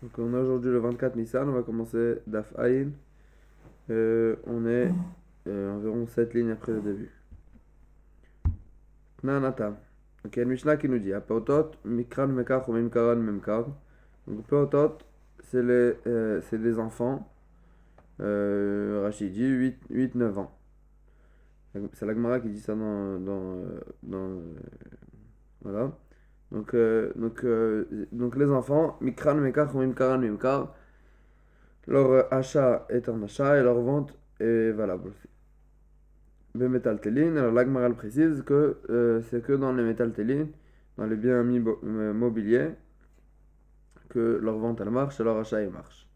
Donc on est aujourd'hui le 24 Nissan, on va commencer Daf Aïn. On est environ 7 lignes après le début. Nanata. Donc il y a une Mishnah qui nous dit Apotot, Mikran Mekar ou Mimkaran Memkar. Donc Apotot, c'est des enfants. Rachid dit 8-9 ans. C'est la Gemara qui dit ça voilà. Donc les enfants, Mikran Mekar ou Mimkaran Mimkar. Leur achat est un achat et leur vente est valable aussi. Le métaltéline, alors l'Agmaral précise que c'est que dans les métaltélines, dans les biens mobiliers, que leur vente elle marche et leur achat il marche.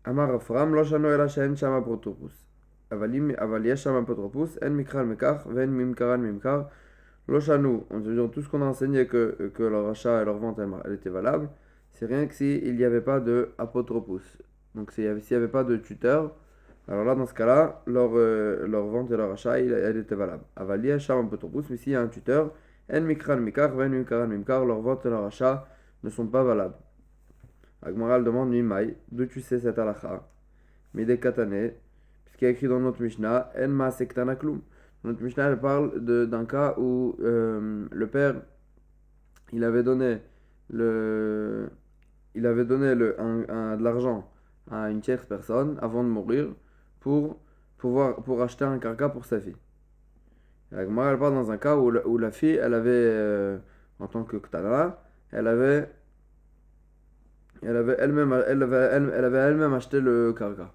Amar Afram, lo shano ela she'en sham apotropus. אבל יש שם אפוטרופוס, אין מקרן מקח ואין ממכרן ממכר. לא שנו, on veut dire tout ce qu'on a enseigné que leur achat et leur vente elle était valable, c'est rien que s'il n'y avait pas de apotropus. Donc s'il n'y avait pas de tuteur, alors là dans ce cas-là, leur vente et leur achat elle était valable. Aval yesham apotropus, mais s'il y a un tuteur, en mikran mikar, ven mimkaran mimkar, leur vente et leur achat ne sont pas valables. Agmaral demande Mimai, d'où tu sais cette halakha? Midé katane, puisqu'il y a écrit dans notre Mishnah, en maasek tanaklum. Notre Mishnah elle parle d'un cas où le père il avait donné de l'argent à une tierce personne avant de mourir pour acheter un carca pour sa fille. La Gemara elle parle dans un cas où la fille elle avait en tant que ktana elle avait elle-même acheté le carca.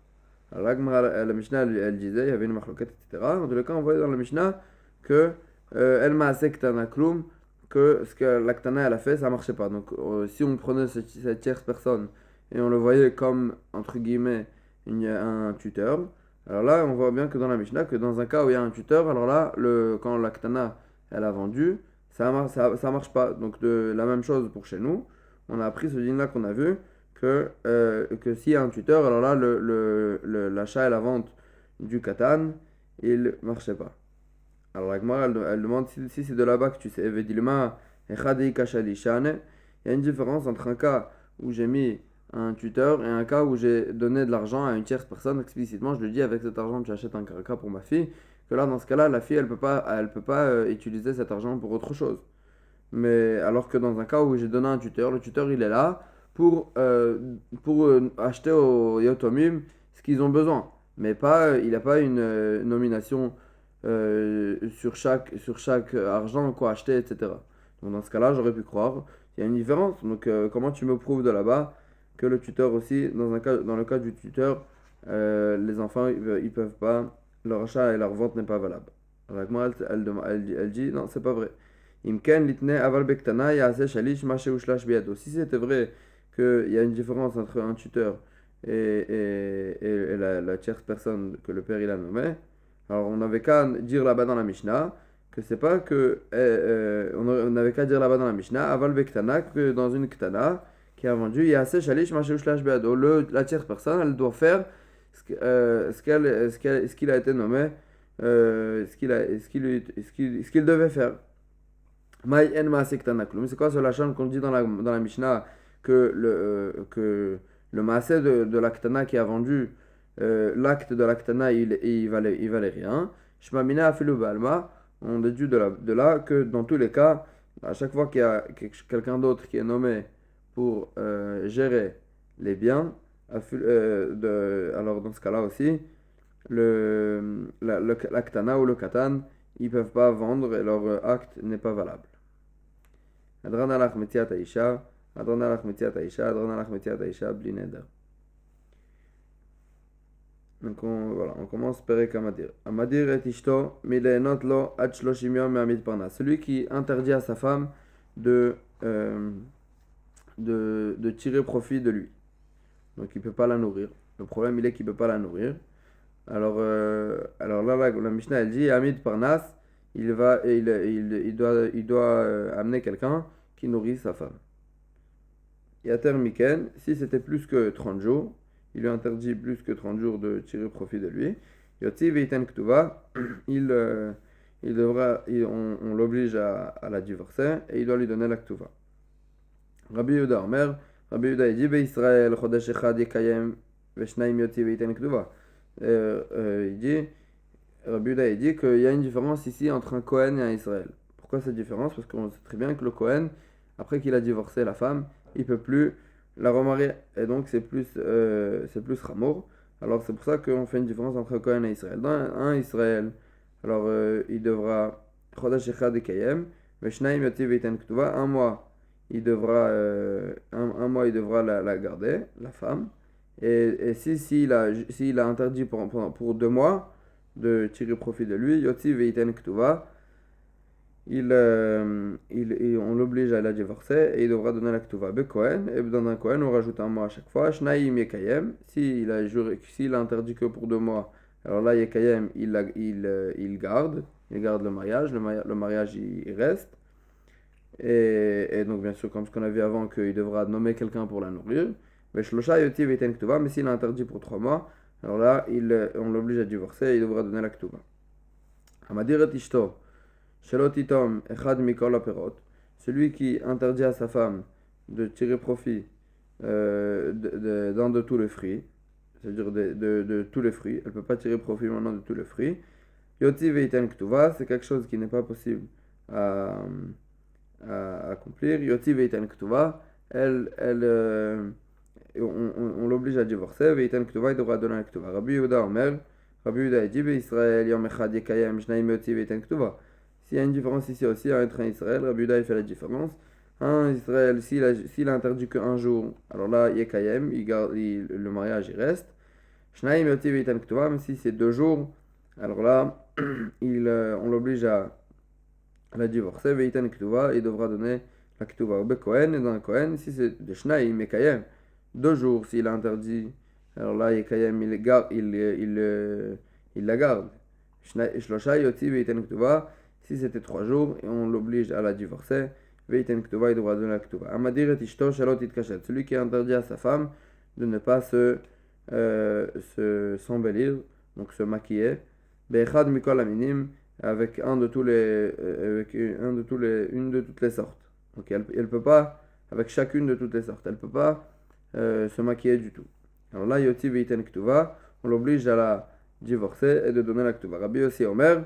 Alors la Gemara, la Mishnah elle disait il y avait une marloquette etc. Dans tous les cas on voyait dans la Mishnah que El Maasek Tana Klum, que ce que l'Aktana elle a fait, ça marchait pas. Donc si on prenait cette tierce personne et on le voyait comme, entre guillemets, un tuteur, alors là on voit bien que dans la Mishnah, que dans un cas où il y a un tuteur, alors là, quand l'Aktana elle a vendu, ça marche pas. Donc de la même chose pour chez nous, on a appris ce dîner là qu'on a vu, que s'il y a un tuteur, alors là l'achat et la vente du katan, il marchait pas. Alors la Gemara, elle demande si c'est de là-bas que tu sais. Evedilma, echadei kashali shane. Il y a une différence entre un cas où j'ai mis un tuteur et un cas où j'ai donné de l'argent à une tierce personne explicitement. Je lui dis avec cet argent tu achètes un carca pour ma fille. Que là dans ce cas-là la fille elle peut pas utiliser cet argent pour autre chose. Mais alors que dans un cas où j'ai donné un tuteur, le tuteur il est là pour acheter au Yotomim ce qu'ils ont besoin. Mais pas, il n'a pas une nomination sur chaque argent quoi acheter, etc. Donc dans ce cas-là, j'aurais pu croire qu'il y a une différence. Donc comment tu me prouves de là-bas que le tuteur aussi, dans le cas du tuteur, les enfants ils peuvent pas, leur achat et leur vente n'est pas valable. Alors moi, elle dit non, c'est pas vrai. Imken litne aval bektana yaase shalish mashe ushlash biado. Si c'était vrai qu'il y a une différence entre un tuteur et la tierce personne que le père il a nommé, alors on n'avait qu'à dire là-bas dans la Mishnah que c'est pas que on n'avait qu'à dire là-bas dans la Mishnah aval bektana que dans une ktana qui a vendu yaase shalish mashe ushlash biado. La tierce personne elle doit faire ce qu'il a été nommé, ce qu'il devait faire. Maï en maasek tanaklum. C'est quoi ce lachon qu'on dit dans la Mishnah que le maasé de l'Aktana qui a vendu l'acte de l'Aktana il valait rien. Shmamina afilu balma. On déduit de là que dans tous les cas, à chaque fois qu'il y a quelqu'un d'autre qui est nommé pour gérer les biens, alors dans ce cas-là aussi, l'Aktana ou le Katan, ils peuvent pas vendre et leur acte n'est pas valable. Adran alach metiat aisha, adran alach metiat aisha, adran alach metiat aisha, bli neder. Donc on commence Perek Amadir. Amadir et ishto, mileenot lo ad shloshim yom me'amid parnas. Celui qui interdit à sa femme euh, de tirer profit de lui. Donc il ne peut pas la nourrir. Le problème il est qu'il ne peut pas la nourrir. Alors là, la Mishnah elle dit Amid Parnas, il doit amener quelqu'un qui nourrit sa femme. Yater Miken, si c'était plus que 30 jours, il lui interdit plus que 30 jours de tirer profit de lui. Yotzi Veiten Ktuva, on l'oblige à la divorcer et il doit lui donner la Ktuva. Rabbi Yehuda Omer, Rabbi Yehuda il dit Israël Chodesh Echad Yekayem Veshnaim Yoti Veiten Ktuva. Il dit, Rabbi Yehuda il dit qu'il y a une différence ici entre un Kohen et un Israël. Pourquoi cette différence? Parce qu'on sait très bien que le Kohen, après qu'il a divorcé la femme, il peut plus la remarier. Et donc c'est plus Ramour. Alors c'est pour ça qu'on fait une différence entre Kohen et Israël. Dans un Israël, alors il devra Chodesh Echad Yekayem Veshnaim Yoti Veiten Ktuva. Un mois il devra la garder, la femme. Et s'il a interdit pour 2 mois de tirer profit de lui, Yotzi Veiten Ktuva, on l'oblige à la divorcer et il devra donner la Ktuva. Bekohen, et dans un Kohen, on rajoute un mois à chaque fois. Shnaim Yekayem, s'il a interdit que pour 2 mois, alors là, Yekayem, il garde le mariage, le mariage il reste. Et donc, bien sûr, comme ce qu'on a vu avant, qu'il devra nommer quelqu'un pour la nourrir. Mais s'il a interdit pour 3 mois, alors là, on l'oblige à divorcer et il devra donner la Ktuva. Celui qui interdit à sa femme de tirer profit de tous les fruits, c'est-à-dire de tous les fruits, elle ne peut pas tirer profit maintenant de tous les fruits. Yoti veiten Ktuva, c'est quelque chose qui n'est pas possible à accomplir. Yoti veiten Ktuva, on l'oblige à divorcer. Veiten Ktuva, il devra donner la Ktuva. Rabbi Yehuda Omer, Rabbi Yehuda dit Israël Yom Echad Yekayem Shnaim Yoti veiten Ktuva. S'il y a une différence ici aussi entre un Israël, Rabbi Yehuda il fait la différence. Un Israël, s'il a interdit qu'un jour, alors là Yekayem, le mariage il reste. Shnaim Yoti veiten Ktuva, même si c'est 2 jours, alors là on l'oblige à la divorcer. Veiten Ktuva, il devra donner la Ktuva au Kohen. Et dans un Kohen, si c'est de Shnaim Yekayem, 2 jours, s'il a interdit, alors là, Yekayem, il la garde. Shlosha Yoti Veiten Ktuva, si c'était 3 jours, et on l'oblige à la divorcer, Veiten Ktuva, il devra donner la Ktuva. Amadir et Ishto Shalot Itkashet, celui qui a interdit à sa femme de ne pas s'embellir, donc se maquiller, Bechad Mikol Aminim, avec une de toutes les sortes. Donc elle peut pas, avec chacune de toutes les sortes, elle peut pas se maquiller du tout. Alors là, Yoti Veiten Ktuva, on l'oblige à la divorcer et de donner la Ktuva. Rabbi Yossi Omer,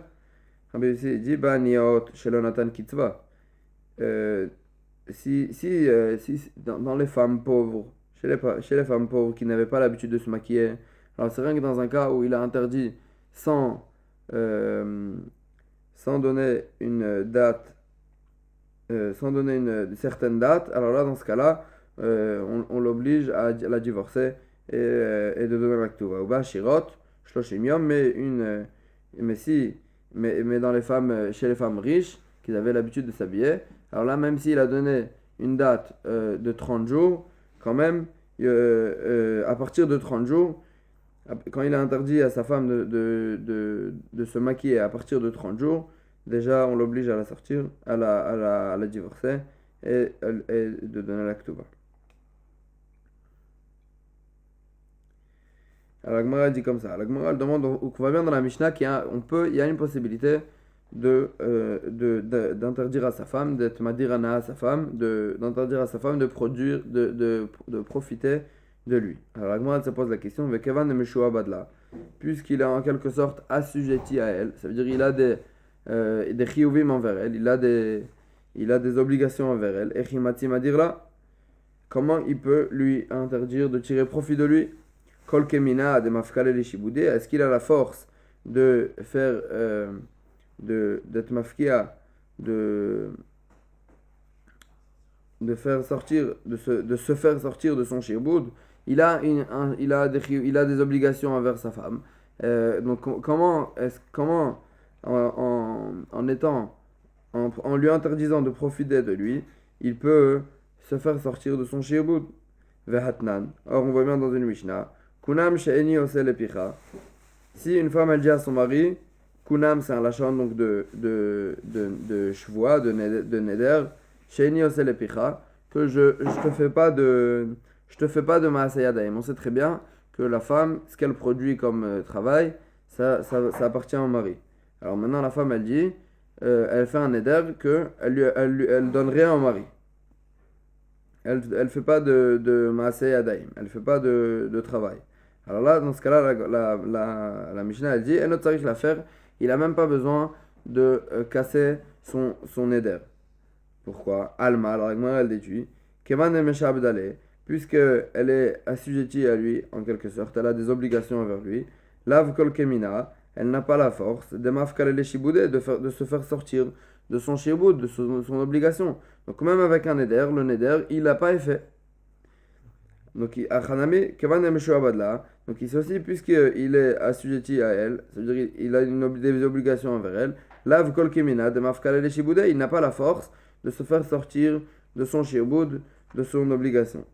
Rabbi Yossi dit, Niot Shelonatan Kitzva. Dans les femmes pauvres, chez les femmes pauvres qui n'avaient pas l'habitude de se maquiller, alors c'est rien que dans un cas où il a interdit sans donner une date, sans donner une certaine date, alors là, dans ce cas-là, on l'oblige à la divorcer et de donner la Ktuva. Ou Shirot, Shloshim Yom, mais dans les femmes, chez les femmes riches, qui avaient l'habitude de s'habiller, alors là, même s'il a donné une date de 30 jours, quand même, à partir de 30 jours, quand il a interdit à sa femme de se maquiller à partir de 30 jours, déjà on l'oblige à la sortir, à la divorcer et de donner la Ktuva. Alors la Gemara dit comme ça. La Gemara demande, on va bien dans la Mishnah qu'il y a une possibilité d'interdire à sa femme, d'être madirana à sa femme, d'interdire à sa femme de produire, de profiter de lui. Alors la Gemara se pose la question, Vekevan de Meshua Badla, puisqu'il est en quelque sorte assujetti à elle, ça veut dire il a des chiyuvim envers elle, il a des obligations envers elle, Echimati Madirla, comment il peut lui interdire de tirer profit de lui? Kol Kemina de Mafkale les Shiboudé, est-ce qu'il a la force de faire d'être mafkia, de se faire sortir de son shiboud? Il a des obligations envers sa femme. Donc comment en lui interdisant de profiter de lui, il peut se faire sortir de son shiboud? Vehatnan. Or on voit bien dans une Mishnah, Kunam she'eni ose lepicha. Si une femme elle dit à son mari, Kunam c'est un lachon donc de shvoa, de neder, she'eni ose lepicha, que je te fais pas de maasayadaim. On sait très bien que la femme, ce qu'elle produit comme travail, ça appartient au mari. Alors maintenant la femme elle dit, elle fait un neder que elle donne rien au mari. elle fait pas de Maaseh Yadayim, elle fait pas de travail. Alors là, dans ce cas-là, la Mishnah, elle dit, Enot Tzarich la faire, il a même pas besoin de casser son éder. Pourquoi? Alma, alors la Gemara, elle déduit, Kevan Emeshabed Ale, puisqu'elle est assujettie à lui, en quelque sorte, elle a des obligations envers lui, Lav Kol Kemina, elle n'a pas la force de de se faire sortir de son shiboud, de son obligation. Donc même avec un neder, le neder, il n'a pas effet. Donc donc ici aussi, puisqu'il est assujetti à elle, c'est-à-dire il a des obligations envers elle, Lav Kol Kemina, de Mafkal el Shiboudé, il n'a pas la force de se faire sortir de son shiboud, de son obligation.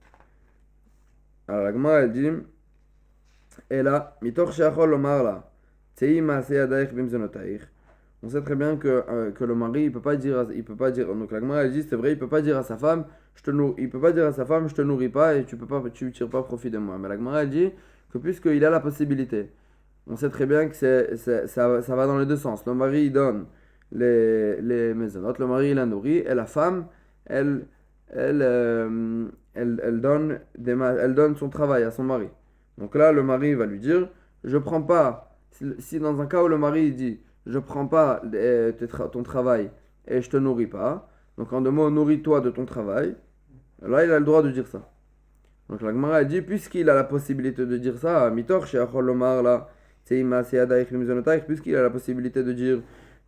Alors la Gemara, elle dit, et là, Mitor Sheachol Omar la, Tsei Maaseh Yadaich Bimzenotaich. On sait très bien que le mari, il peut pas dire, donc la Gemara, elle dit, c'est vrai, il peut pas dire à sa femme, il peut pas dire à sa femme, je te nourris pas et tu tires pas profit de moi. Mais la Gemara, elle dit que puisqu'il a la possibilité, on sait très bien que ça va dans les deux sens. Le mari, il donne les maisonnotes, le mari, il la nourrit, et la femme, elle donne son travail à son mari. Donc là, le mari va lui dire, je prends pas, si dans un cas où le mari il dit, je prends pas ton travail et je te nourris pas, donc en deux mots, nourris-toi de ton travail, là il a le droit de dire ça. Donc la Gemara dit, puisqu'il a la possibilité de dire ça, Mitor, chez Acholomar, là, puisqu'il a la possibilité de dire,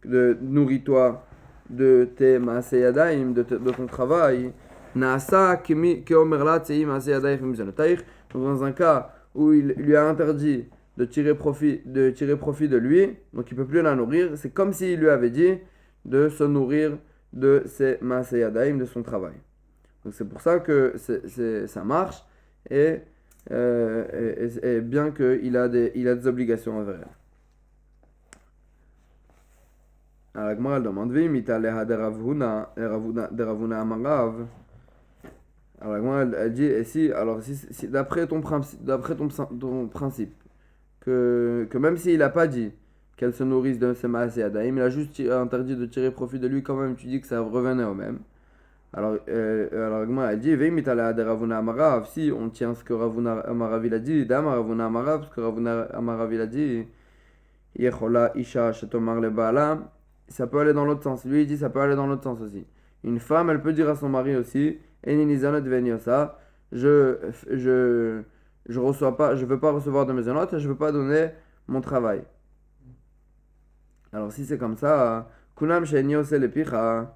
de nourris-toi de tes maaseyadaim, de ton travail, Naasa keomerla tsei maaseyadaim mizanotaich, dans un cas où il lui a interdit de tirer profit de lui, donc il ne peut plus la nourrir, c'est comme s'il lui avait dit de se nourrir de ses maaseyadaim, de son travail. Donc c'est pour ça que ça marche, et bien qu'il a des obligations envers elle. Alors la Gemara demande, Vimita leha de Ravuna amarav. Alors la Gemara elle dit, et si d'après ton principe, que même s'il n'a pas dit qu'elle se nourrisse de ses maaseyadaim, il a juste interdit de tirer profit de lui, quand même tu dis que ça revenait au même. Alors la Gemara elle dit, Vimita leha de Ravuna amarav, si on tient ce que Ravuna amarav il a dit, Dama Ravuna amarav, ce que Ravuna amarav il a dit, Yechola isha shetomar le ba'ala, ça peut aller dans l'autre sens. Lui, il dit ça peut aller dans l'autre sens aussi. Une femme, elle peut dire à son mari aussi, je reçois pas, je veux pas recevoir de maisonnotes et je veux pas donner mon travail. Alors si c'est comme ça, kunam she'eniose le picha,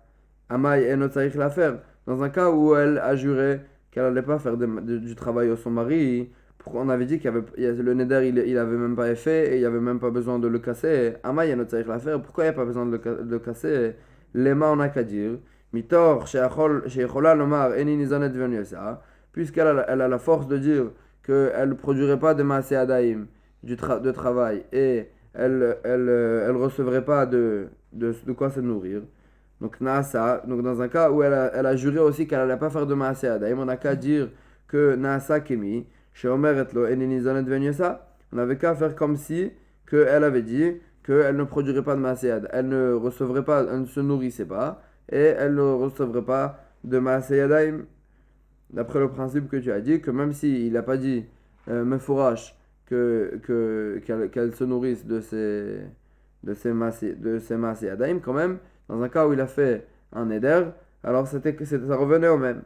amay eno tzarich la faire. Dans un cas où elle a juré qu'elle allait pas faire du travail à son mari, on avait dit le neder il avait même pas effet et il n'y avait même pas besoin de le casser. Amay eno tzarich la faire. Pourquoi il n'y a pas besoin de le casser? Lema on a qu'à dire. Mitor she'echola lomar eni nizanet v'enyosa, puisqu'elle a la force de dire qu'elle ne produirait pas de maaseyadaim de travail et elle recevrait pas de quoi se nourrir. Donc Naasa, donc dans un cas où elle a juré aussi qu'elle n'allait pas faire de maaseyadaim, on n'a qu'à dire que Naasa kemi she'omer etlo eni nizanet v'enyosa. On avait qu'à faire comme si qu'elle avait dit qu'elle ne produirait pas de maaseyadaim, elle ne se nourrissait pas et elle ne recevrait pas de maaseyadaim, d'après le principe que tu as dit, que même s'il n'a pas dit mefourash qu'elle se nourrisse de ses maaseyadaim, quand même, dans un cas où il a fait un éder, alors ça revenait au même.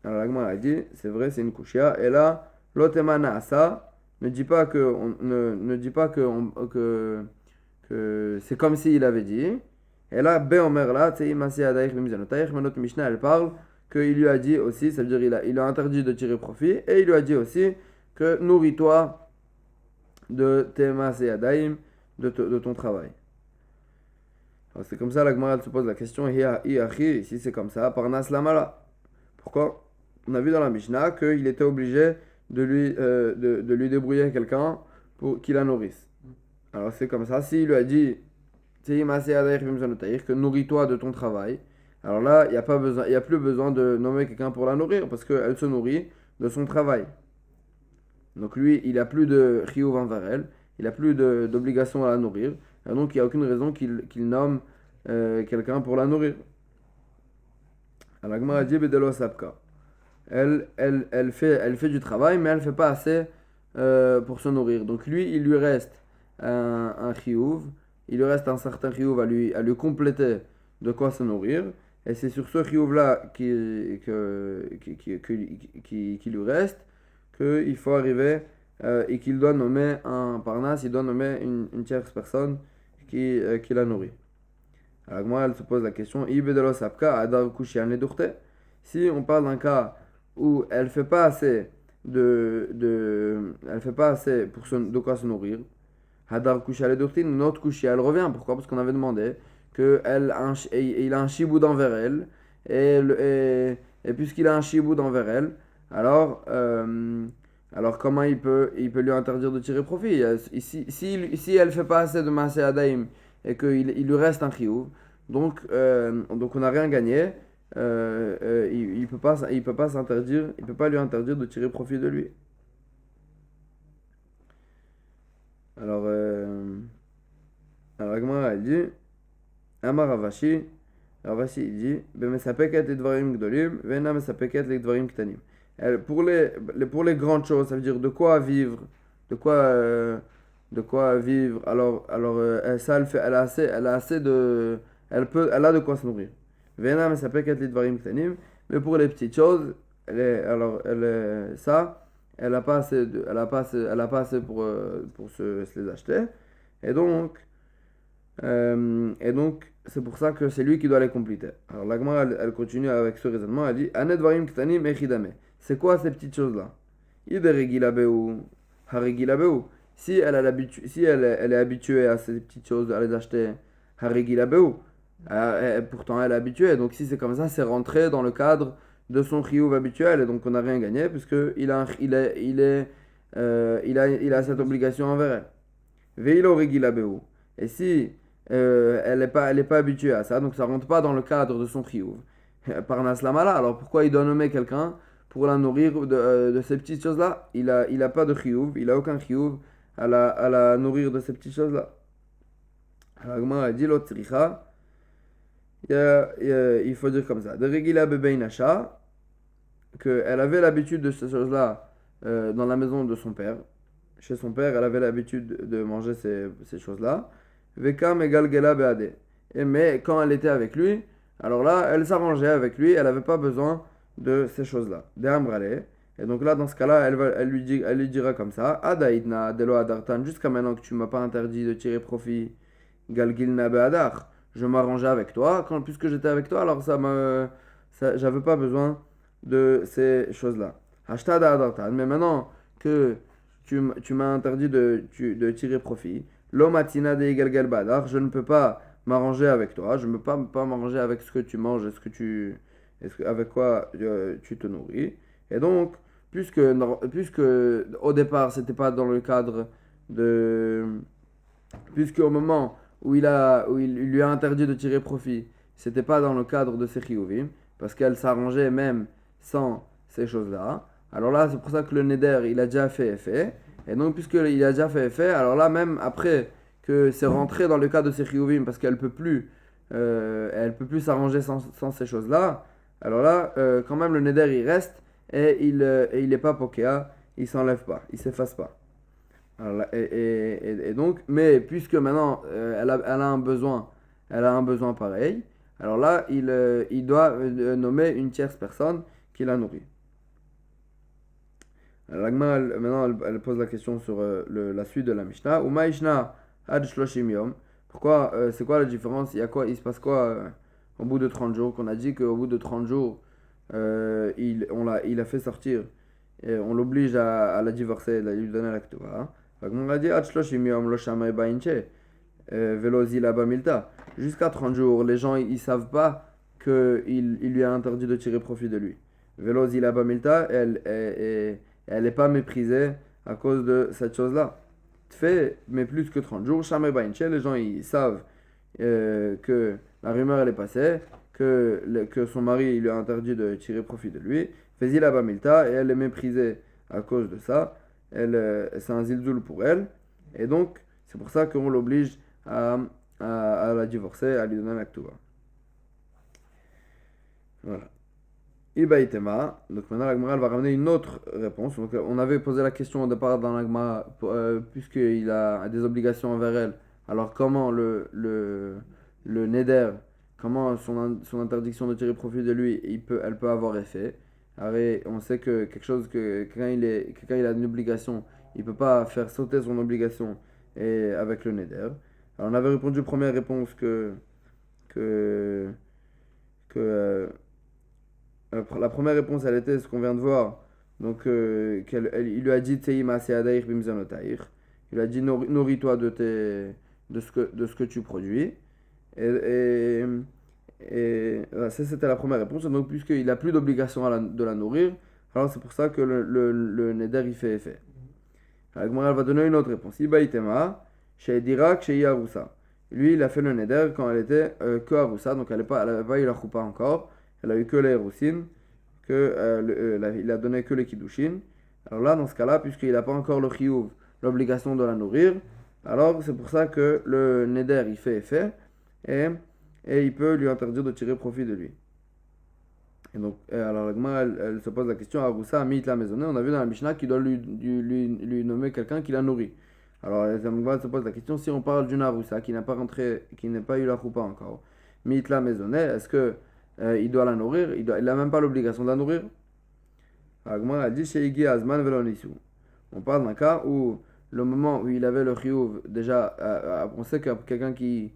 Alors la Gemara a dit, c'est vrai, c'est une kushia, et là, l'otema naasa ne dit pas que c'est comme s'il avait dit. Et là, Beomer là, mais notre Mishnah, elle parle qu'il lui a dit aussi, ça veut dire il a interdit de tirer profit, et il lui a dit aussi que nourris-toi de tes maaseyadaim, de ton travail. Alors c'est comme ça, la Gemara se pose la question, si c'est comme ça, Parnas Lamala. Pourquoi? On a vu dans la Mishnah qu'il était obligé de lui débrouiller quelqu'un pour qu'il la nourrisse. Alors c'est comme ça, s'il lui a dit que nourris-toi de ton travail. Alors là, il n'y a plus besoin de nommer quelqu'un pour la nourrir parce qu'elle se nourrit de son travail. Donc lui, il n'a plus de chiyuv envers elle, il n'a plus d'obligation à la nourrir. Et donc il n'y a aucune raison qu'il nomme quelqu'un pour la nourrir. La Gemara dit bedelo sapka. Elle fait du travail, mais elle ne fait pas assez pour se nourrir. Donc lui, il lui reste un chiyuv, il lui reste un certain chiyuv à lui compléter de quoi se nourrir. Et c'est sur ce chiyuv-là qui lui reste qu'il faut arriver et qu'il doit nommer un parnas, il doit nommer une tierce personne qui la nourrit. Alors moi, elle se pose la question, Ibedelo sapka adar kushian ledurte. Si on parle d'un cas où elle fait pas assez elle fait pas assez pour de quoi se nourrir, hadar kushian ledurte, notre kushia, elle revient. Pourquoi? Parce qu'on avait demandé qu'il a un chiboud envers elle, et puisqu'il a un chiboud envers elle, alors comment il peut lui interdire de tirer profit? Si elle fait pas assez de maaseh adaim et qu'il lui reste un chiyuv, donc on n'a rien gagné, il peut pas s'interdire, il peut pas lui interdire de tirer profit de lui. Alors Gemara elle dit Amar Ravashi il dit Bemesapeket les dvarim gdolim, vena mesapeket les dvarim ktanim. Pour les grandes choses, ça veut dire de quoi vivre, de quoi vivre. Alors ça elle a de quoi se nourrir. Vena mesapeket les dvarim ktanim, mais pour les petites choses, elle a pas assez pour se les acheter. Et donc c'est pour ça que c'est lui qui doit les compléter. Alors la Gemara elle continue avec ce raisonnement, elle dit Anet dvarim ktanim echidame. C'est quoi ces petites choses-là? Si elle est habituée à ces petites choses, à les acheter, pourtant elle est habituée. Donc si c'est comme ça, c'est rentré dans le cadre de son chiyuv habituel, et donc on n'a rien gagné puisqu'il a cette obligation envers elle. Et si elle n'est pas habituée à ça, donc ça rentre pas dans le cadre de son chiyuv. Par Naslamala, alors pourquoi il doit nommer quelqu'un pour la nourrir de ces petites choses-là? Il a pas de chiyuv, il a aucun chiyuv à la nourrir de ces petites choses-là. Alors Gemara dit l'autre tzricha, il faut dire comme ça. De regila bebeinacha, qu'elle avait l'habitude de ces choses-là dans la maison de son père. Chez son père, elle avait l'habitude de manger ces choses-là. Veka megalgela beade. Mais quand elle était avec lui, alors là, elle s'arrangeait avec lui, elle n'avait pas besoin de ces choses-là. De ambrale. Et donc là, dans ce cas-là, elle lui dira comme ça Adaïdna delo adartan, jusqu'à maintenant que tu m'as pas interdit de tirer profit, galgilna beadar. Je m'arrangeais avec toi, puisque j'étais avec toi, alors j'avais pas besoin de ces choses-là. Hashtag adartan. Mais maintenant que tu m'as interdit de tirer profit, l'omatina de galgal badar, je ne peux pas m'arranger avec toi, je ne peux pas m'arranger avec ce que tu manges, avec quoi tu te nourris. Et donc, puisque au départ, c'était pas dans le cadre puisque au moment où il lui a interdit de tirer profit, c'était pas dans le cadre de ses chiyuvim, parce qu'elle s'arrangeait même sans ces choses-là. Alors là, c'est pour ça que le neder, il a déjà fait effet. Et donc, puisqu'il a déjà fait effet, alors là, même après que c'est rentré dans le cas de ses chiyuvim, parce qu'elle peut plus s'arranger sans ces choses-là, alors là, quand même, le neder, il reste, et il n'est pas pokéa, il s'enlève pas, il s'efface pas. Alors là, et donc, mais puisque maintenant, elle a un besoin pareil, alors là, il doit nommer une tierce personne qui la nourrit. Alors, maintenant, elle pose la question sur la suite de la Mishnah. Ou Maishna ad shloshim yom. Pourquoi, c'est quoi la différence? Il se passe quoi au bout de 30 jours? Qu'on a dit qu'au bout de 30 jours, il a fait sortir, et on l'oblige à la divorcer, à lui donner la ktuva. On a dit ad shloshim yom lo shamay bainche velo zila bamilta. Jusqu'à 30 jours, les gens ils savent pas qu'il lui a interdit de tirer profit de lui. Velo zila bamilta, elle n'est pas méprisée à cause de cette chose-là. Fait, mais plus que 30 jours, Shamay Bainche, les gens ils savent que la rumeur elle est passée, que son mari il lui a interdit de tirer profit de lui. Fais-y la Bamilta, et elle est méprisée à cause de ça. C'est un zilzoul pour elle. Et donc, c'est pour ça qu'on l'oblige à la divorcer, à lui donner la ktuva. Voilà. Ibaïtema. Donc maintenant la Gemara va ramener une autre réponse. Donc on avait posé la question au départ dans la Gemara, puisqu'il a des obligations envers elle. Alors comment le Neder, comment son interdiction de tirer profit de lui, elle peut avoir effet. Alors, on sait que quelque chose que quelqu'un il a une obligation, il peut pas faire sauter son obligation avec le Neder. Alors on avait répondu première réponse que la première réponse, elle était ce qu'on vient de voir. Donc, il lui a dit Teima Seadair Bimzanotair. Il lui a dit nourris-toi de ce que tu produis. Et, voilà, ça, c'était la première réponse. Donc, puisqu'il n'a plus d'obligation de la nourrir, alors c'est pour ça que le Neder il fait effet. Alors, elle va donner une autre réponse. Ibaïtema, chez Dirak, chez Yaroussa. Lui, il a fait le Neder quand elle était que Aroussa, donc elle n'avait pas eu la choupa encore. Elle a eu que les Roussines, il a donné que les Kiddushin. Alors là, dans ce cas-là, puisqu'il n'a pas encore le Chiyuv, l'obligation de la nourrir, alors c'est pour ça que le Neder il fait effet et il peut lui interdire de tirer profit de lui. Et donc, alors la Gemara, elle se pose la question à Aroussa, Amit la maisonnée. On a vu dans la Mishnah qu'il doit lui nommer quelqu'un qui la nourrit. Alors la Gemara se pose la question si on parle d'une Aroussa qui n'a pas eu la choupa encore, Mit la maisonnée, est-ce que il doit la nourrir, il n'a même pas l'obligation de la nourrir. Agmar a dit chez Igi Azman Velonisu. On parle d'un cas où le moment où il avait le chiyuv, déjà, on sait que quelqu'un qui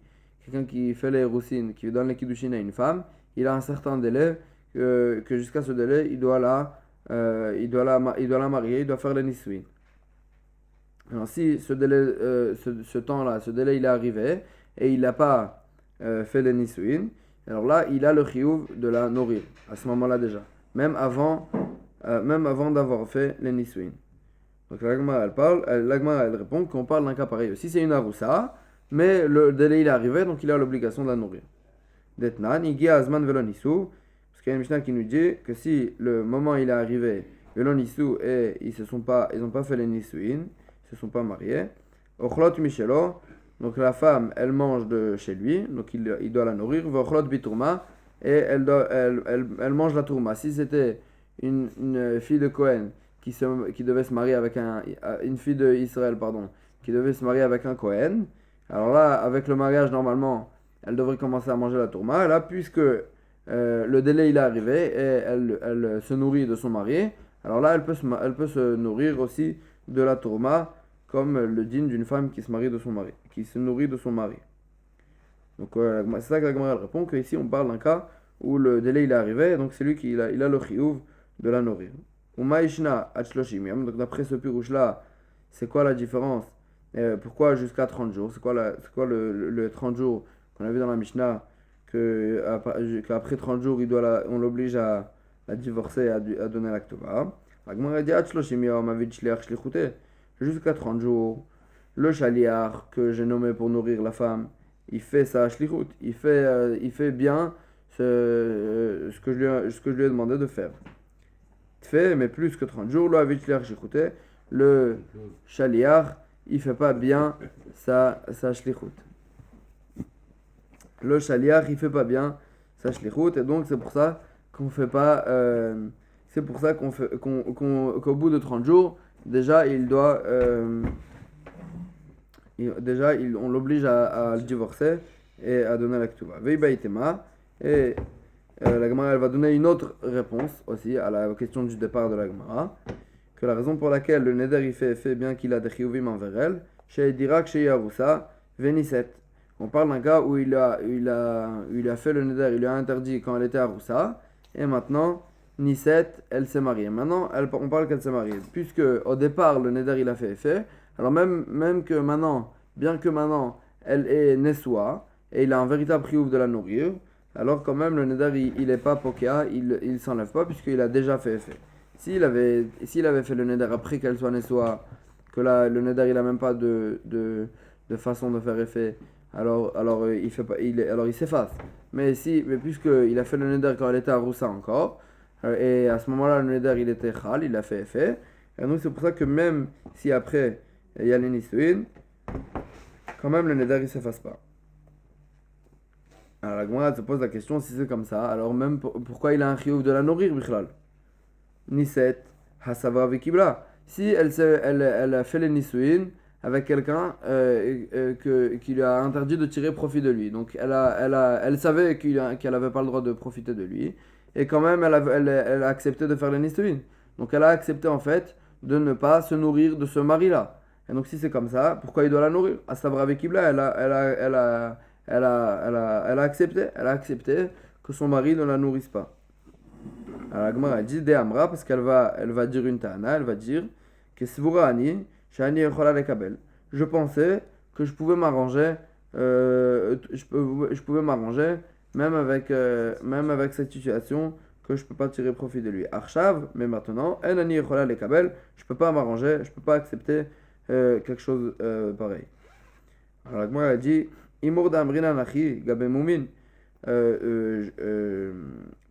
fait les roussines, qui donne les kiddushin à une femme, il a un certain délai, que jusqu'à ce délai, il doit la marier, il doit faire les nisuin. Alors si ce délai, ce temps-là, ce délai, il est arrivé et il n'a pas fait les nisuin, alors là, il a le chiyuv de la nourrir, à ce moment-là déjà, même avant d'avoir fait les nisuin. Donc la Gemara elle répond qu'on parle d'un cas pareil. Si c'est une aroussa, mais le délai il est arrivé, donc il a l'obligation de la nourrir. Detnan, igi azman velon nisu, parce qu'il y a une Mishnah qui nous dit que si le moment il est arrivé, velon nisu et ils n'ont pas fait les nisuin, ils se sont pas mariés, ochlot michelo. Donc la femme, elle mange de chez lui, donc il doit la nourrir. V'ochlot bitourma, et elle mange la tourma. Si c'était une fille de Cohen qui devait se marier avec une fille d'Israël, qui devait se marier avec un Cohen, alors là, avec le mariage, normalement, elle devrait commencer à manger la tourma. Et là, puisque le délai il est arrivé et elle se nourrit de son mari, alors là, elle peut se nourrir aussi de la tourma, comme le digne d'une femme qui se nourrit de son mari. Donc c'est ça que la Gemara répond, qu'ici on parle d'un cas où le délai il est arrivé, donc c'est lui qui il a le chiyuv de la nourrir. Ou maïshna achloshim yom, donc d'après ce pirouche là, c'est quoi la différence? Pourquoi jusqu'à 30 jours? C'est quoi le 30 jours qu'on a vu dans la Mishnah, qu'après 30 jours on l'oblige à divorcer, à donner l'acte va. La Gemara dit achloshim yom avid shliach shlichute. Jusqu'à 30 jours, le chaliar que j'ai nommé pour nourrir la femme, il fait sa shlichut, il fait bien ce que je lui ai demandé de faire. Fait, mais plus que 30 jours, le chaliar, il fait pas bien sa shlichut. Le chaliar, il fait pas bien sa shlichut, et donc c'est pour ça qu'on fait pas, qu'au bout de 30 jours, déjà, on l'oblige à le divorcer et à donner la ktuva. Veibaïtema. Et la Gemara elle va donner une autre réponse aussi à la question du départ de la Gemara, que la raison pour laquelle le neder il fait bien qu'il a des chiyuvim envers elle, chez Dirak, chez Yaroussa, Veniset. On parle d'un cas où il a fait le neder, il lui a interdit quand elle était à Roussa, et maintenant Niset, elle s'est mariée. Maintenant, on parle qu'elle s'est mariée. Puisque au départ, le neder il a fait effet. Alors même que maintenant, bien que maintenant, elle est Nessoa, et il a un véritable chiyuv de la nourrir, alors quand même le neder il est pas pokea, il s'enlève pas puisqu'il a déjà fait effet. S'il avait fait le neder après qu'elle soit Nessoa, que là le neder il a même pas de façon de faire effet, alors il s'efface. Mais puisqu'il a fait le neder quand elle était à Roussa encore, et à ce moment-là, le neder, il était chal, il a fait effet. Et donc, c'est pour ça que même si après, il y a les nisuin, quand même, le neder, il ne s'efface pas. Alors la Gemara se pose la question si c'est comme ça, alors même pourquoi il a un chiyuv de la nourrir, Bichlal? Niset, Hasava Vikibla. Si elle a fait les nisuin avec quelqu'un qui lui a interdit de tirer profit de lui. Donc elle savait qu'elle n'avait pas le droit de profiter de lui. Et quand même, elle a accepté de faire les nisuin. Donc elle a accepté en fait de ne pas se nourrir de ce mari-là. Et donc si c'est comme ça, pourquoi il doit la nourrir? Hasava Vikibla, elle a accepté que son mari ne la nourrisse pas. Alors la Gemara dit De Amra parce elle va dire une ta'ana, elle va dire que Svura Ani, Shani Echola Lekabel. Je pensais que je pouvais m'arranger, je pouvais m'arranger même avec cette situation que je peux pas tirer profit de lui. Arshav, mais maintenant, Enani Echola Lekabel, je peux pas m'arranger, je peux pas accepter quelque chose pareil. Alors la Gemara dit Imur Damrina Nachi Gabe Mumin.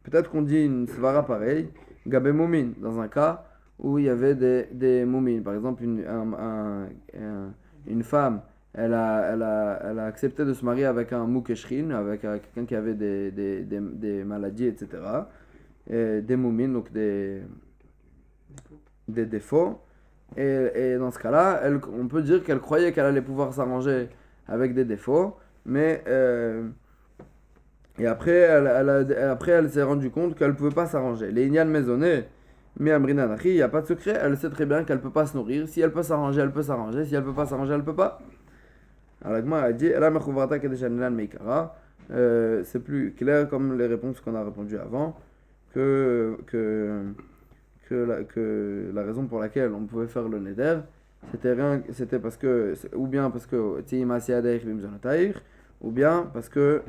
Peut-être qu'on dit une svara pareille, Gabé Moumin, dans un cas où il y avait des moumines. Par exemple, une femme, elle a accepté de se marier avec un moukeshrin, avec quelqu'un qui avait des maladies, etc. Et des moumines, donc des défauts. Et dans ce cas-là, on peut dire qu'elle croyait qu'elle allait pouvoir s'arranger avec des défauts, mais... Et après, elle s'est rendue compte qu'elle ne pouvait pas s'arranger. Les Inyan maisonnés, mais Amrina Nachi, il n'y a pas de secret. Elle sait très bien qu'elle ne peut pas se nourrir. Si elle peut s'arranger, elle peut s'arranger. Si elle ne peut pas s'arranger, elle ne peut pas. Alors, la Gemara a dit c'est plus clair comme les réponses qu'on a répondues avant que la raison pour laquelle on pouvait faire le neder, c'était parce que, ou bien parce que ou bien parce que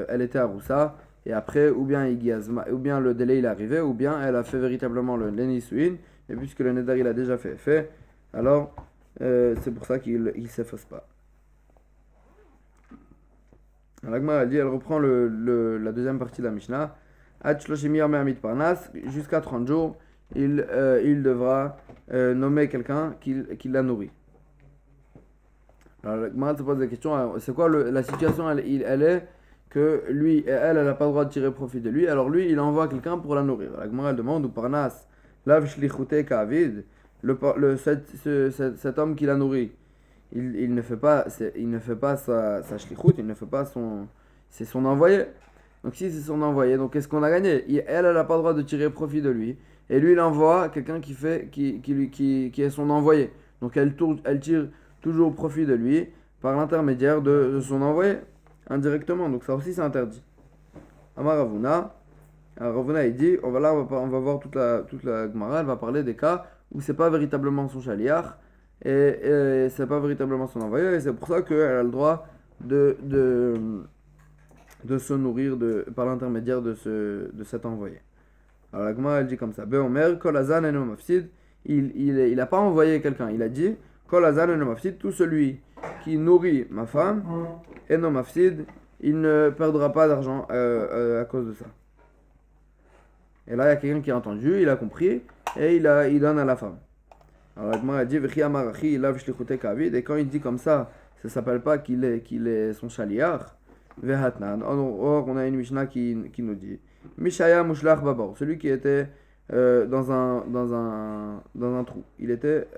elle était à Roussa et après ou bien le délai il est arrivé ou bien elle a fait véritablement le Nisuin et puisque le Neder il a déjà fait effet alors c'est pour ça qu'il ne s'efface pas. L'Agma a dit, elle reprend la deuxième partie de la Mishnah. Jusqu'à 30 jours il devra nommer quelqu'un qui l'a nourri. Alors, Marat se pose la question, c'est quoi la situation? Elle est que lui, elle n'a pas le droit de tirer profit de lui, alors lui, il envoie quelqu'un pour la nourrir. La Gemara demande, ou Parnas, lav shlichute kavid, cet homme qui l'a nourri, il ne fait pas sa shlichut, il ne fait pas c'est son envoyé. Donc si c'est son envoyé, donc qu'est-ce qu'on a gagné? Elle n'a pas le droit de tirer profit de lui, et lui, il envoie quelqu'un qui est son envoyé. Donc elle tire toujours profit de lui par l'intermédiaire de son envoyé indirectement. Donc ça aussi c'est interdit. Amar Ravuna, Ravuna il dit, on va voir toute la Gemara, elle va parler des cas où c'est pas véritablement son chaliar et c'est pas véritablement son envoyé et c'est pour ça qu'elle a le droit de se nourrir par l'intermédiaire de cet envoyé. Alors la Gemara elle dit comme ça, Beomer, Kol Hazan eno mafsid, il a pas envoyé quelqu'un, il a dit Kol Hazan eno mafsid, tout celui qui nourrit ma femme, eno mafsid, il ne perdra pas d'argent à cause de ça. Et là, il y a quelqu'un qui a entendu, il a compris, et il donne à la femme. Alors, la Gemara a dit, et quand il dit comme ça s'appelle pas qu'il est son chaliar. Or, on a une Mishnah qui nous dit, Mishaya mushlach babor, celui qui était dans un trou. Il était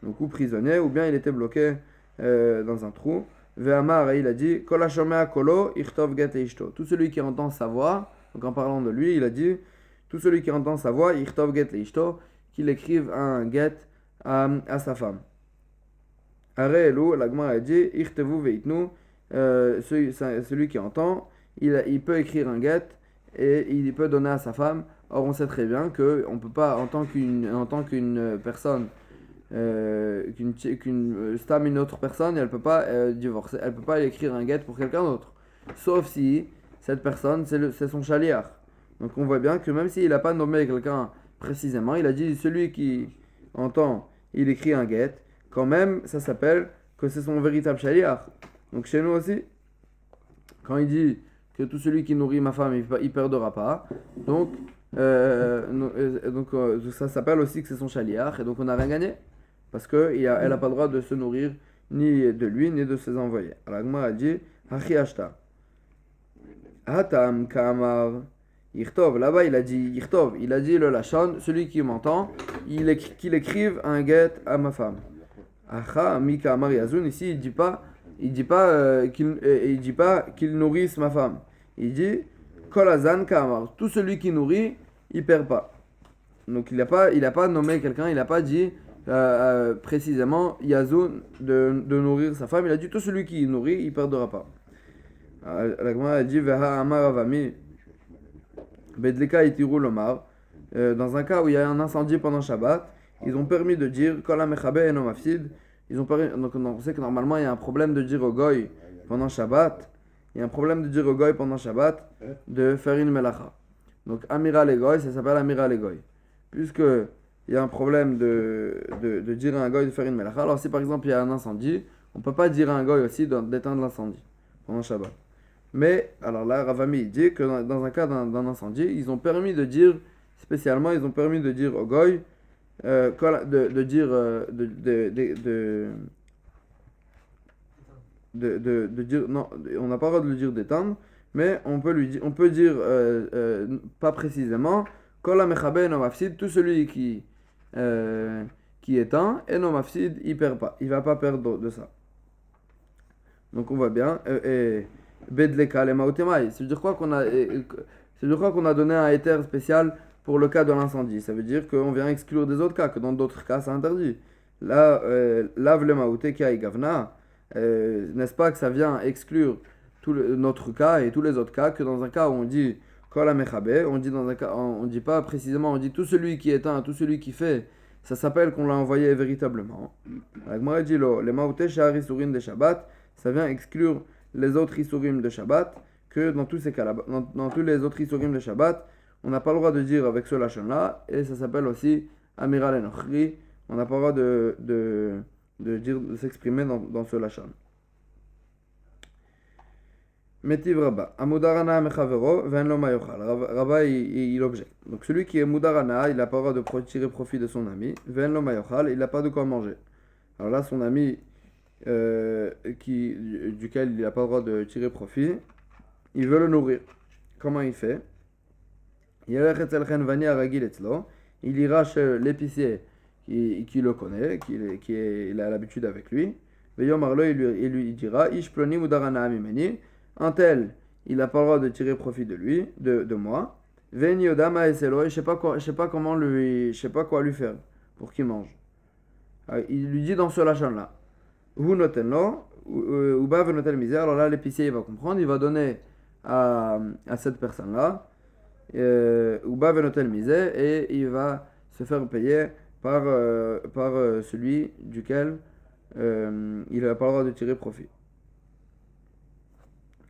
donc ou prisonnier, ou bien il était bloqué dans un trou. Ve'amar, il a dit, Kol hashomea kolo, ichtov get ishto. Tout celui qui entend sa voix, donc en parlant de lui, il a dit, tout celui qui entend sa voix, ichtov get ishto, qu'il écrive un get à sa femme. Arelu, la Gemara a dit, ichtevu veitnu, celui qui entend, il peut écrire un get et il peut donner à sa femme. Or, on sait très bien qu'on ne peut pas, en tant qu'une personne, qu'une stam, une autre personne, elle ne peut pas divorcer, elle ne peut pas écrire un get pour quelqu'un d'autre. Sauf si cette personne, c'est son chaliar. Donc, on voit bien que même s'il n'a pas nommé quelqu'un précisément, il a dit celui qui entend, il écrit un get, quand même, ça s'appelle que c'est son véritable chaliar. Donc, chez nous aussi, quand il dit que tout celui qui nourrit ma femme, il ne perdra pas, donc ça s'appelle aussi que c'est son chaliar, et donc on n'a rien gagné. Parce qu'elle n'a pas le droit de se nourrir ni de lui, ni de ses envoyés. Alors, Agma a dit, Hachi Ashta. Hatam Kamar Yichtov. Là-bas, il a dit Yichtov. Il a dit le Lachon, celui qui m'entend, qu'il écrive un get à ma femme. Acha Mika Amar Yazun. Ici, il dit pas qu'il nourrisse ma femme. Il dit Kolazan Kamar. Tout celui qui nourrit, il perd pas. Donc il a pas nommé quelqu'un, il n'a pas dit précisément Yazun de nourrir sa femme. Il a dit tout celui qui nourrit, il perdra pas. La Gemara a dit Veha Amar Avami Bedleka Itiru Lomar. Dans un cas où il y a un incendie pendant Shabbat, ils ont permis de dire Kola Mechabe Eno Mafsid. Donc on sait que normalement il y a un problème de dire au goy pendant Shabbat. Il y a un problème de dire au goy pendant Shabbat de faire une melacha. Donc Amira les goy, ça s'appelle Amira les goy. Puisque il y a un problème de dire à un goy de faire une melacha. Alors si par exemple il y a un incendie, on ne peut pas dire à un goy aussi d'éteindre l'incendie pendant Shabbat. Mais alors là, Ravami dit que dans un cas d'un incendie, ils ont permis de dire, spécialement, ils ont permis de dire au goy de dire non, on n'a pas le droit de lui dire d'éteindre, mais on peut dire pas précisément Kola mechabe eno mafsid, tout celui qui éteint eno mafsid, il perd pas, il va pas perdre de ça. Donc on voit bien et bedleka le maotemai, c'est dire quoi qu'on a donné un éther spécial pour le cas de l'incendie. Ça veut dire qu'on vient exclure des autres cas, que dans d'autres cas c'est interdit. Là, lave le maouté qui a gavna, n'est-ce pas que ça vient exclure notre cas et tous les autres cas, que dans un cas où on dit kola mechabe, on dit dans un cas, on dit pas précisément, on dit tout celui qui éteint, tout celui qui fait, ça s'appelle qu'on l'a envoyé véritablement. La Gemara dit le maouté shahar isurim de Shabbat, ça vient exclure les autres isurim de Shabbat, que dans tous ces cas-là, dans tous les autres isurim de Shabbat, on n'a pas le droit de dire avec ce lachon-là, et ça s'appelle aussi Amiral Enochri. On n'a pas le droit de s'exprimer dans ce lachon. Metiv Rabba. Amudarana mechavero, ven lo mayochal. Rabba, il objecte. Donc celui qui est mudarana, il n'a pas le droit de tirer profit de son ami. Ven lo mayochal, il n'a pas de quoi manger. Alors là, son ami, duquel il n'a pas le droit de tirer profit, il veut le nourrir. Comment il fait? Il ira chez l'épicier qui le connaît, il a l'habitude avec lui. Il lui dira un tel, il n'a pas le droit de tirer profit de lui, de moi. Je sais pas quoi lui faire pour qu'il mange. Alors, il lui dit dans ce lachon-là. Alors là, l'épicier il va comprendre, il va donner à cette personne-là. Uba venotel misé, et il va se faire payer par celui duquel il n'a pas le droit de tirer profit.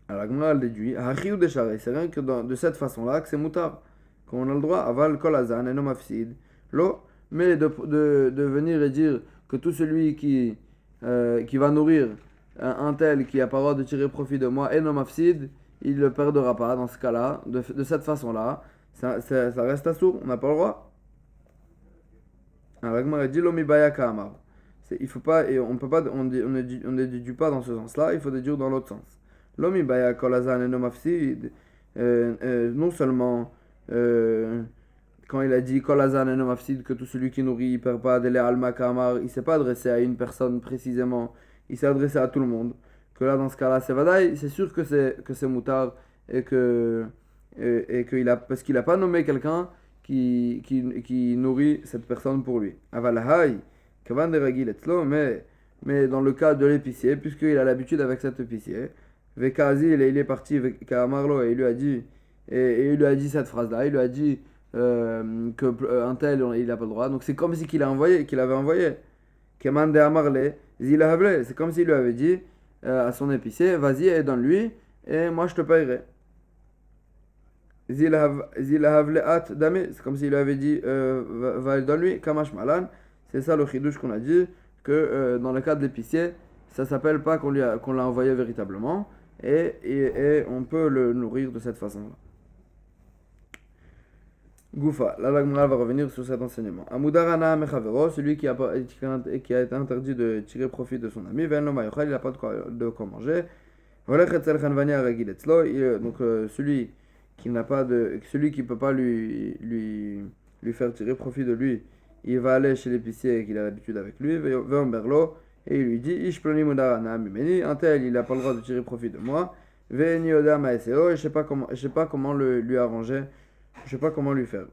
Alors la Gemara déduit Hachiou de Charé, c'est rien que de cette façon-là que c'est moutard, qu'on a le droit aval kolazan et non mafsid lo, mais de venir et dire que tout celui qui va nourrir un tel qui n'a pas le droit de tirer profit de moi et non mafsid, il ne le perdra pas dans ce cas-là, de cette façon-là. Ça reste assourd, on n'a pas le droit. Alors, la Gemara dit l'omi baya ka'amar. Il faut pas, et on peut pas, on ne déduit pas dans ce sens-là, il faut déduire dans l'autre sens. L'omi baya kolazan et nomafsid, non seulement quand il a dit kolazan et nomafsid, que tout celui qui nourrit, il perd pas dele alma ka'amar, il s'est pas adressé à une personne précisément, il s'est adressé à tout le monde. Que là, dans ce cas-là, c'est vadaï, c'est sûr que c'est moutard et parce qu'il n'a pas nommé quelqu'un qui nourrit cette personne pour lui. Avalahai, kavan de ragil etzlo, mais dans le cas de l'épicier, puisqu'il a l'habitude avec cet épicier, Vekazi, il est parti avec Kamarlo et il lui a dit cette phrase-là, il lui a dit qu'un tel, il n'a pas le droit. Donc c'est comme si qu'il avait envoyé. Keman de Amarle, Zilahavle, c'est comme s'il lui avait dit à son épicier, vas-y et donne-lui, et moi je te payerai. Zilahavleat dame, c'est comme s'il lui avait dit, va donne-lui, Kamash Malan, c'est ça le chidouche qu'on a dit, que dans le cas de l'épicier, ça s'appelle pas qu'on l'a envoyé véritablement, et on peut le nourrir de cette façon-là. Goufa, là la Gemara va revenir sur cet enseignement. Amudarana mechavero, celui qui a été interdit de tirer profit de son ami, ven lo mayochal, il n'a pas de quoi manger. Donc celui qui peut pas lui faire tirer profit de lui, il va aller chez l'épicier qu'il a l'habitude avec lui, et il lui dit un tel il n'a pas le droit de tirer profit de moi, et je sais pas comment lui arranger, je sais pas comment lui faire.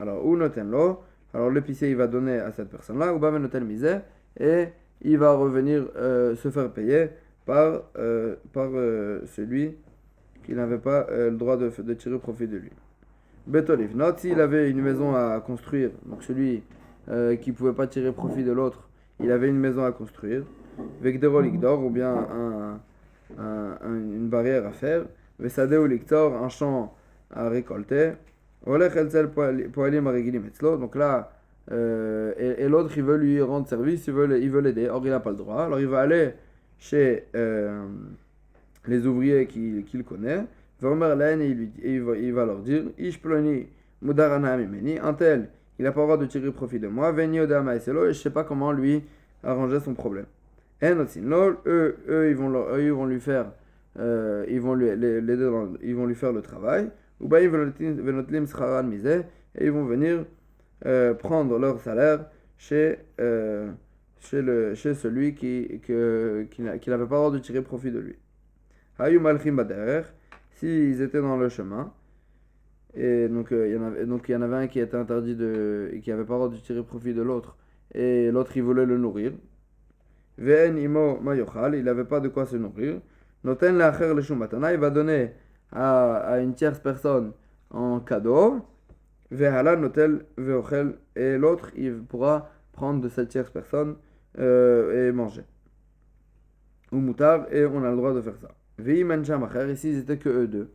Alors, ou notenlo, alors l'épicier il va donner à cette personne-là, ou ba notel misé, et il va revenir se faire payer par celui qui n'avait pas le droit de tirer profit de lui. Betoliv, note s'il avait une maison à construire, donc celui qui ne pouvait pas tirer profit de l'autre, il avait une maison à construire, Vekdero Ligdor, ou bien une barrière à faire, Vesadeo Ligdor, un champ à récolter, donc là, et l'autre il veut lui rendre service, il veut l'aider, or il n'a pas le droit, alors il va aller chez les ouvriers qu'il connaît, et il va leur dire, un tel, il n'a pas le droit de tirer profit de moi, et je ne sais pas comment lui arranger son problème. Eux, ils vont lui faire, ils vont lui faire le travail, et ils vont venir prendre leur salaire chez celui qui n'avait pas le droit de tirer profit de lui. S'ils étaient dans le chemin, et donc il y en avait un qui était interdit et qui n'avait pas le droit de tirer profit de l'autre, et l'autre il voulait le nourrir. Il n'avait pas de quoi se nourrir. Il va donner à une tierce personne en cadeau. Et l'autre il pourra prendre de cette tierce personne et manger. Ou moutar, et on a le droit de faire ça. Ici ils étaient que eux deux.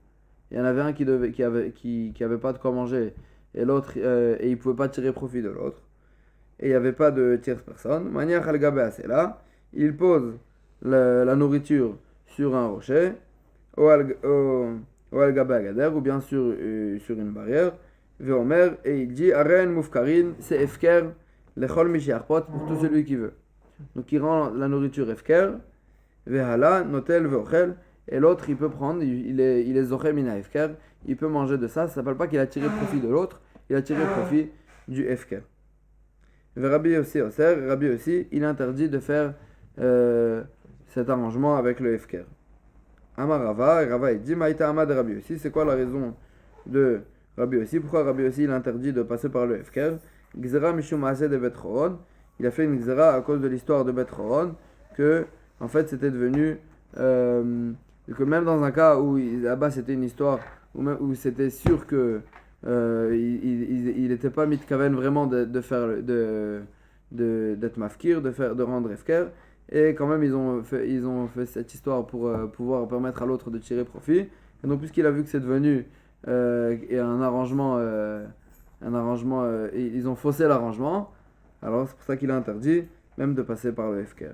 Il y en avait un qui avait pas de quoi manger, et l'autre et il pouvait pas tirer profit de l'autre. Et il n'y avait pas de tierce personne. Il pose la nourriture sur un rocher, ou bien sur une barrière, et il dit Aren Mufkarin, c'est Efker, lechol mishiachpot, pour tout celui qui veut. Donc il rend la nourriture Efker, Vehala, Notel, Veochel, et l'autre il peut prendre, il est Zoché mina Efker, il peut manger de ça, ça s'appelle pas qu'il a tiré profit de l'autre, il a tiré profit du Efker. Rabbi aussi, il interdit de faire cet arrangement avec le Efker. Amarava, et Rava il dit Maïta Amad Rabbi aussi, c'est quoi la raison de Rabbi aussi? Pourquoi Rabbi aussi il interdit de passer par le Efker? Gzera Mishum Maaseh de Bet Horon, il a fait une Gzera à cause de l'histoire de Bet Horon, que en fait c'était devenu que même dans un cas où là-bas c'était une histoire où c'était sûr que il n'était pas mitkaven vraiment d'être mafkir, de rendre efker, et quand même ils ont fait cette histoire pour pouvoir permettre à l'autre de tirer profit. Et donc puisqu'il a vu que c'est devenu un arrangement, ils ont faussé l'arrangement, alors c'est pour ça qu'il a interdit même de passer par le efker.